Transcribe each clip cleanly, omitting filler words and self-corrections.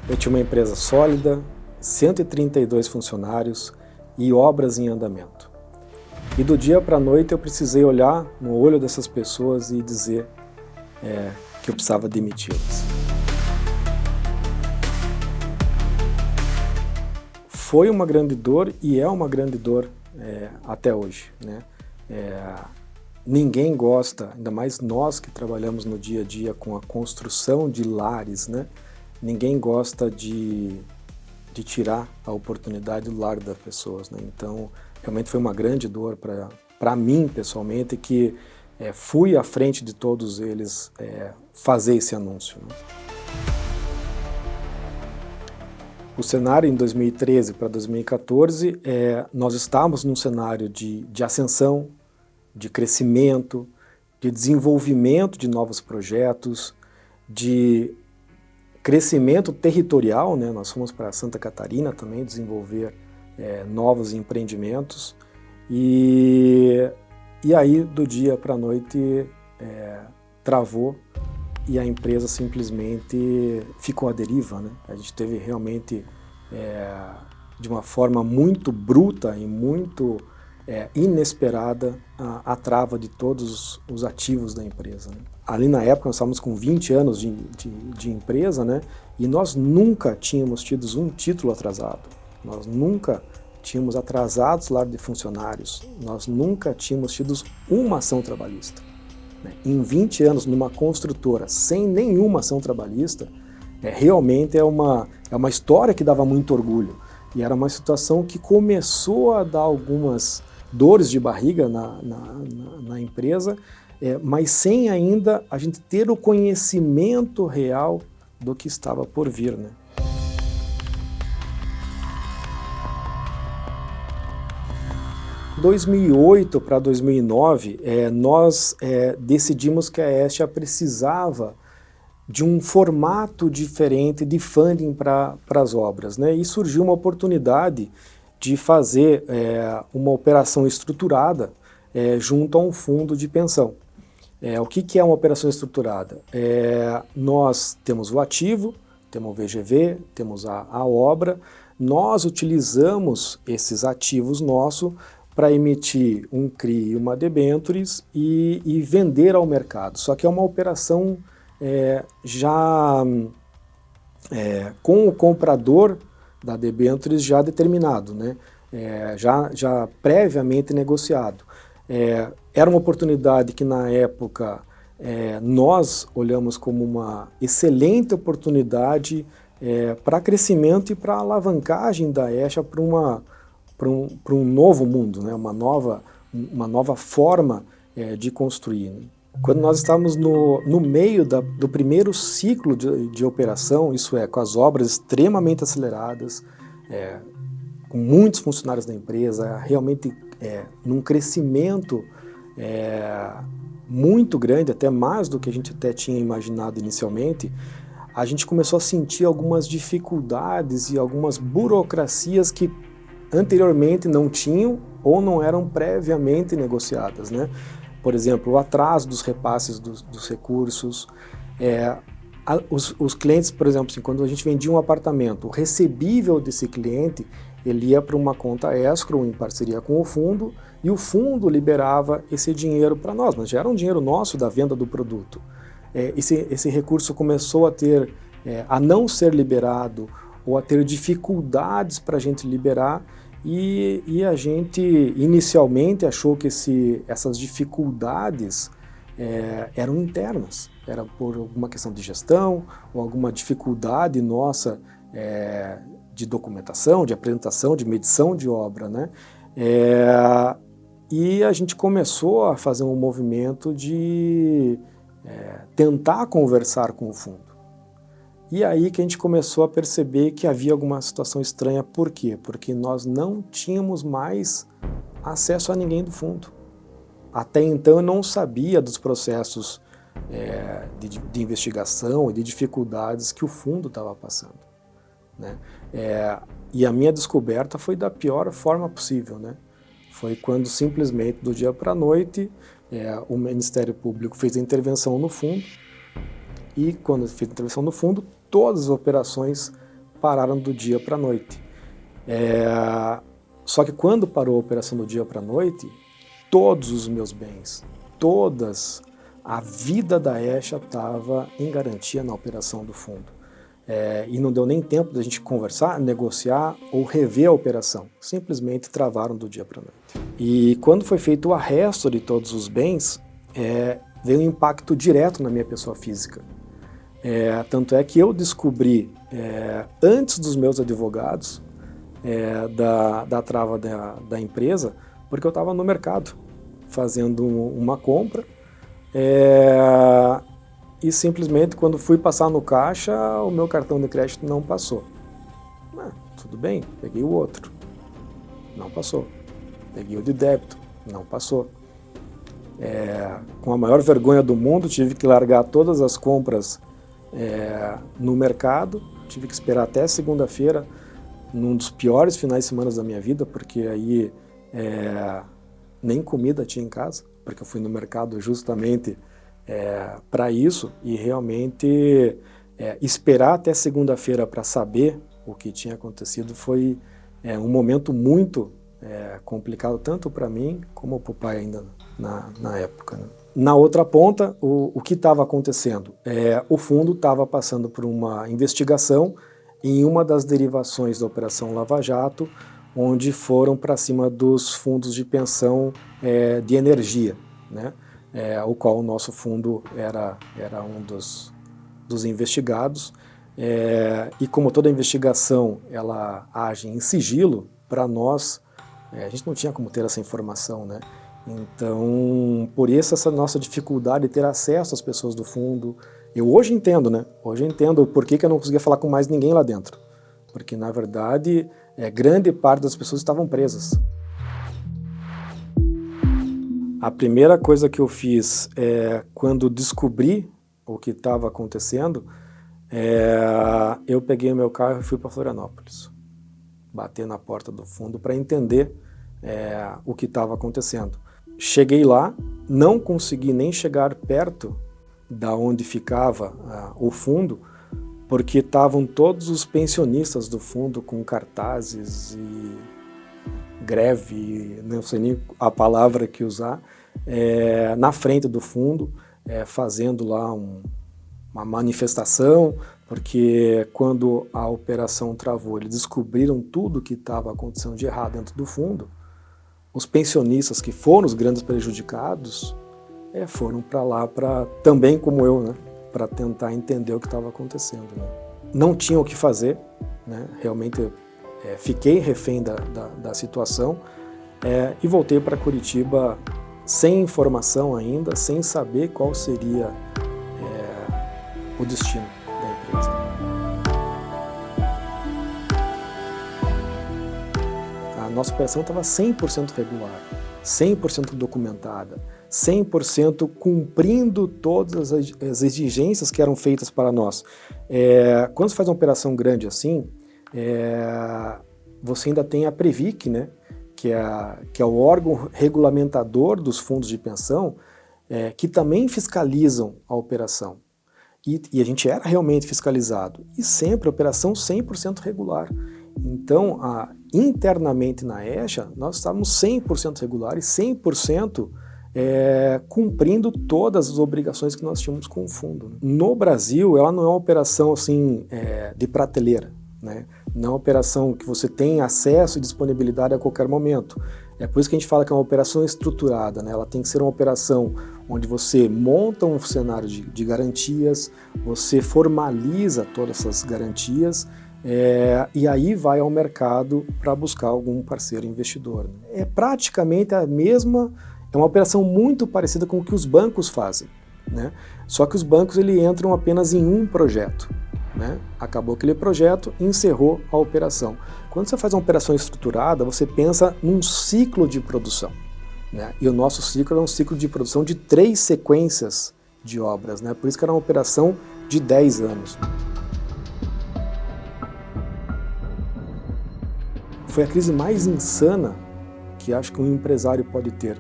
Eu tinha uma empresa sólida, 132 funcionários e obras em andamento. E do dia para a noite eu precisei olhar no olho dessas pessoas e dizer que eu precisava demiti-las. Foi uma grande dor e é uma grande dor até hoje, né? Ninguém gosta, ainda mais nós que trabalhamos no dia a dia com a construção de lares, né? Ninguém gosta de tirar a oportunidade do lar das pessoas, né? Então, realmente foi uma grande dor para mim, pessoalmente, que fui à frente de todos eles fazer esse anúncio, né? O cenário em 2013 para 2014, nós estávamos num cenário de ascensão, de crescimento, de desenvolvimento de novos projetos, de crescimento territorial, né? Nós fomos para Santa Catarina também desenvolver novos empreendimentos e aí do dia para a noite travou e a empresa simplesmente ficou à deriva, né? A gente teve realmente de uma forma muito bruta e muito inesperada a trava de todos os ativos da empresa, né? Ali na época nós estávamos com 20 anos de empresa, né? E nós nunca tínhamos tido um título atrasado, nós nunca tínhamos atrasados lá de funcionários, nós nunca tínhamos tido uma ação trabalhista, né? Em 20 anos numa construtora sem nenhuma ação trabalhista, realmente é uma história que dava muito orgulho e era uma situação que começou a dar algumas dores de barriga na empresa, mas sem ainda a gente ter o conhecimento real do que estava por vir, né? Em 2008 para 2009, nós decidimos que a Estia precisava de um formato diferente de funding para as obras, né? E surgiu uma oportunidade de fazer uma operação estruturada junto a um fundo de pensão. O que é uma operação estruturada? Nós temos o ativo, temos o VGV, temos a obra, nós utilizamos esses ativos nossos para emitir um CRI e uma debentures e vender ao mercado. Só que é uma operação já com o comprador da debentures já determinado, né? Já previamente negociado. Era uma oportunidade que na época nós olhamos como uma excelente oportunidade para crescimento e para alavancagem da Estia para um novo mundo, né? Uma nova forma de construir, né? Quando nós estávamos no meio do primeiro ciclo de operação, isso com as obras extremamente aceleradas, com muitos funcionários da empresa, realmente num crescimento muito grande, até mais do que a gente até tinha imaginado inicialmente, a gente começou a sentir algumas dificuldades e algumas burocracias que anteriormente não tinham ou não eram previamente negociadas, né? Por exemplo, o atraso dos repasses dos recursos, os clientes, por exemplo, assim, quando a gente vendia um apartamento, o recebível desse cliente, ele ia para uma conta escrow em parceria com o fundo e o fundo liberava esse dinheiro para nós, mas já era um dinheiro nosso da venda do produto. Esse recurso começou a não ser liberado ou a ter dificuldades para a gente liberar e a gente inicialmente achou que essas dificuldades eram internas, era por alguma questão de gestão ou alguma dificuldade nossa de documentação, de apresentação, de medição de obra, né? E a gente começou a fazer um movimento de tentar conversar com o fundo. E aí que a gente começou a perceber que havia alguma situação estranha. Por quê? Porque nós não tínhamos mais acesso a ninguém do fundo. Até então eu não sabia dos processos de investigação e de dificuldades que o fundo estava passando, né? E a minha descoberta foi da pior forma possível, né? Foi quando simplesmente do dia para a noite o Ministério Público fez a intervenção no fundo e quando fez a intervenção no fundo todas as operações pararam do dia para a noite. Só que quando parou a operação do dia para a noite, todos os meus bens, a vida da ESHA estava em garantia na operação do fundo. E não deu nem tempo da gente conversar, negociar ou rever a operação. Simplesmente travaram do dia para a noite. E quando foi feito o arresto de todos os bens, veio um impacto direto na minha pessoa física. Tanto é que eu descobri, antes dos meus advogados, da trava da empresa, porque eu estava no mercado fazendo uma compra, e simplesmente quando fui passar no caixa, o meu cartão de crédito não passou. Tudo bem, peguei o outro, não passou. Peguei o de débito, não passou. Com a maior vergonha do mundo, tive que largar todas as compras no mercado, tive que esperar até segunda-feira, num dos piores finais de semana da minha vida, porque aí nem comida tinha em casa, porque eu fui no mercado justamente para isso, e realmente esperar até segunda-feira para saber o que tinha acontecido foi um momento muito complicado, tanto para mim como para o pai ainda na época, né? Na outra ponta, o que estava acontecendo? O fundo estava passando por uma investigação em uma das derivações da Operação Lava Jato, onde foram para cima dos fundos de pensão de energia, né? O qual o nosso fundo era um dos investigados. E como toda investigação ela age em sigilo, para nós, a gente não tinha como ter essa informação, né? Então, por isso essa nossa dificuldade de ter acesso às pessoas do fundo. Eu hoje entendo, né? Hoje eu entendo por que eu não conseguia falar com mais ninguém lá dentro. Porque, na verdade, grande parte das pessoas estavam presas. A primeira coisa que eu fiz quando descobri o que estava acontecendo, eu peguei o meu carro e fui para Florianópolis. Bater na porta do fundo para entender o que estava acontecendo. Cheguei lá, não consegui nem chegar perto da onde ficava o fundo, porque estavam todos os pensionistas do fundo com cartazes e greve, não sei nem a palavra que usar, na frente do fundo, fazendo lá uma manifestação, porque quando a operação travou, eles descobriram tudo o que estava acontecendo de errado dentro do fundo. Os pensionistas, que foram os grandes prejudicados, foram para lá, também como eu, né, para tentar entender o que estava acontecendo, né. Não tinha o que fazer, né, realmente fiquei refém da situação, e voltei para Curitiba sem informação ainda, sem saber qual seria o destino da empresa. A nossa operação estava 100% regular, 100% documentada, 100% cumprindo todas as exigências que eram feitas para nós. Quando você faz uma operação grande assim, você ainda tem a Previc, né, que é o órgão regulamentador dos fundos de pensão, que também fiscalizam a operação. E a gente era realmente fiscalizado, e sempre a operação 100% regular. Então, internamente na ESHA, nós estávamos 100% regulares, 100% cumprindo todas as obrigações que nós tínhamos com o fundo. No Brasil, ela não é uma operação assim, de prateleira, né? Não é uma operação que você tem acesso e disponibilidade a qualquer momento. É por isso que a gente fala que é uma operação estruturada, né? Ela tem que ser uma operação onde você monta um cenário de garantias, você formaliza todas essas garantias, e aí vai ao mercado para buscar algum parceiro investidor. É praticamente a mesma, é uma operação muito parecida com o que os bancos fazem, né? Só que os bancos entram apenas em um projeto, né? Acabou aquele projeto, encerrou a operação. Quando você faz uma operação estruturada, você pensa num ciclo de produção, né? E o nosso ciclo é um ciclo de produção de 3 sequências de obras, né? Por isso que era uma operação de 10 anos. Foi a crise mais insana que acho que um empresário pode ter,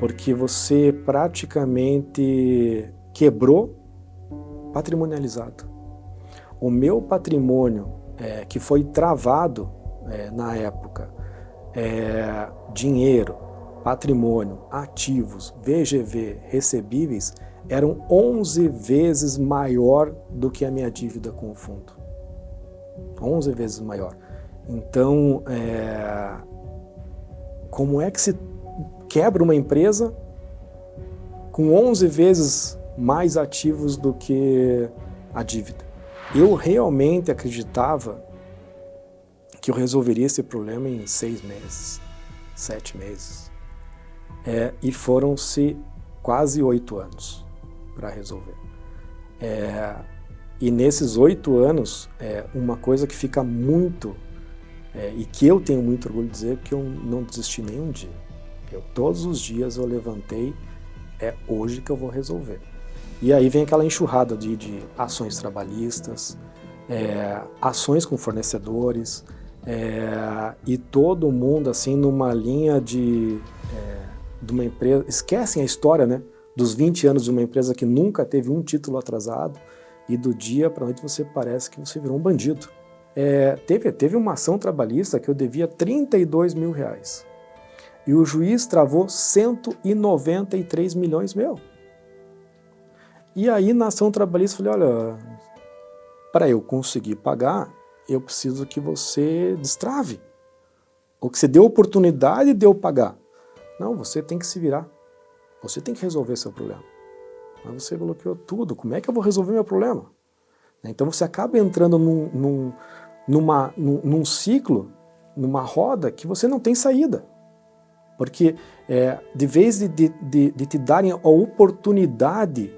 porque você praticamente quebrou patrimonializado. O meu patrimônio que foi travado na época, dinheiro, patrimônio, ativos, VGV, recebíveis, eram 11 vezes maior do que a minha dívida com o fundo. 11 vezes maior. Então, como é que se quebra uma empresa com 11 vezes mais ativos do que a dívida? Eu realmente acreditava que eu resolveria esse problema em 6 meses, 7 meses. E foram-se quase 8 anos para resolver. E nesses 8 anos, uma coisa que fica muito, e que eu tenho muito orgulho de dizer, que eu não desisti nenhum dia. Todos os dias eu levantei, hoje que eu vou resolver. E aí vem aquela enxurrada de ações trabalhistas, ações com fornecedores, e todo mundo assim numa linha de uma empresa. Esquecem a história, né, dos 20 anos de uma empresa que nunca teve um título atrasado, e do dia para a noite você parece que você virou um bandido. Teve uma ação trabalhista que eu devia R$32 mil. E o juiz travou 193 milhões meu. E aí na ação trabalhista eu falei, olha, para eu conseguir pagar, eu preciso que você destrave. Ou que você dê oportunidade de eu pagar. Não, você tem que se virar. Você tem que resolver seu problema. Mas você bloqueou tudo. Como é que eu vou resolver meu problema? Então você acaba entrando num ciclo, numa roda que você não tem saída. Porque de vez de te darem a oportunidade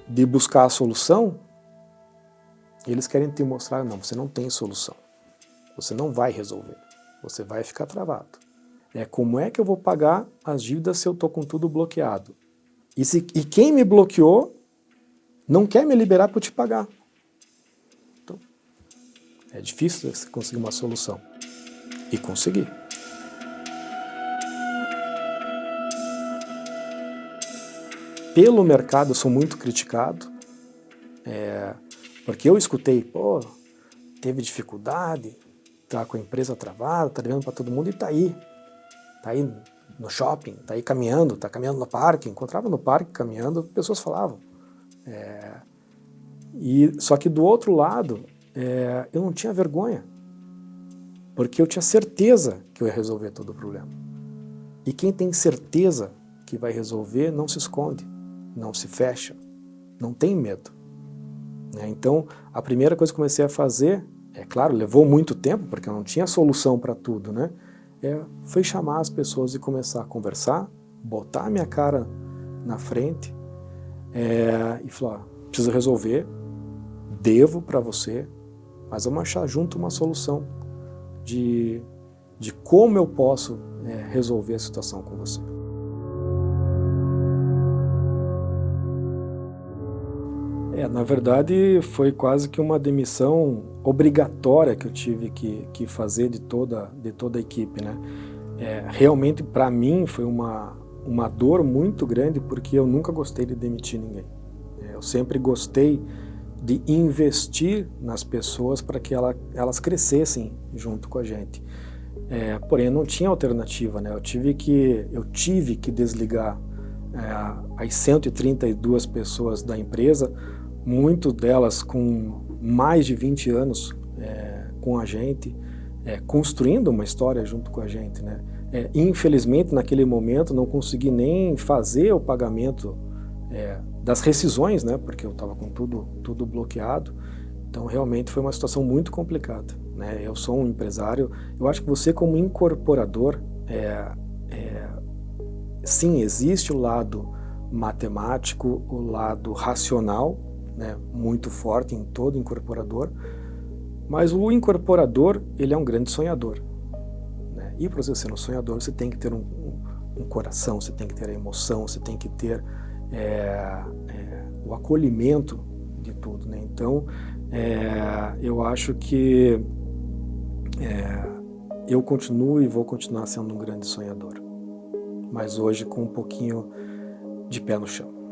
de buscar a solução, eles querem te mostrar, não, você não tem solução. Você não vai resolver. Você vai ficar travado. Como é que eu vou pagar as dívidas se eu estou com tudo bloqueado? E quem me bloqueou não quer me liberar para eu te pagar. Então, é difícil você conseguir uma solução. E consegui. Pelo mercado eu sou muito criticado, porque eu escutei, teve dificuldade, tá com a empresa travada, tá devendo para todo mundo e tá aí no shopping, tá aí caminhando, tá caminhando no parque, encontrava no parque caminhando, pessoas falavam. Só que do outro lado, eu não tinha vergonha, porque eu tinha certeza que eu ia resolver todo o problema. E quem tem certeza que vai resolver não se esconde, não se fecha, não tem medo. Então, a primeira coisa que eu comecei a fazer, claro, levou muito tempo, porque eu não tinha solução para tudo, né? Foi chamar as pessoas e começar a conversar, botar a minha cara na frente e falar, preciso resolver, devo para você, mas vamos achar junto uma solução de como eu posso resolver a situação com você. Na verdade, foi quase que uma demissão obrigatória que eu tive que fazer de toda a equipe, né? Realmente, para mim, foi uma dor muito grande, porque eu nunca gostei de demitir ninguém. Eu sempre gostei de investir nas pessoas para que elas crescessem junto com a gente. Porém, não tinha alternativa, né? Eu tive que desligar as 132 pessoas da empresa, muito delas com mais de 20 anos com a gente, construindo uma história junto com a gente, né? Infelizmente, naquele momento, não consegui nem fazer o pagamento das rescisões, né? Porque eu estava com tudo bloqueado. Então, realmente foi uma situação muito complicada, né? Eu sou um empresário, eu acho que você como incorporador, sim, existe o lado matemático, o lado racional, né, muito forte em todo incorporador, mas o incorporador, ele é um grande sonhador, né? E para você ser um sonhador, você tem que ter um coração, você tem que ter a emoção, você tem que ter o acolhimento de tudo, né? Então, eu acho que eu continuo e vou continuar sendo um grande sonhador, mas hoje com um pouquinho de pé no chão.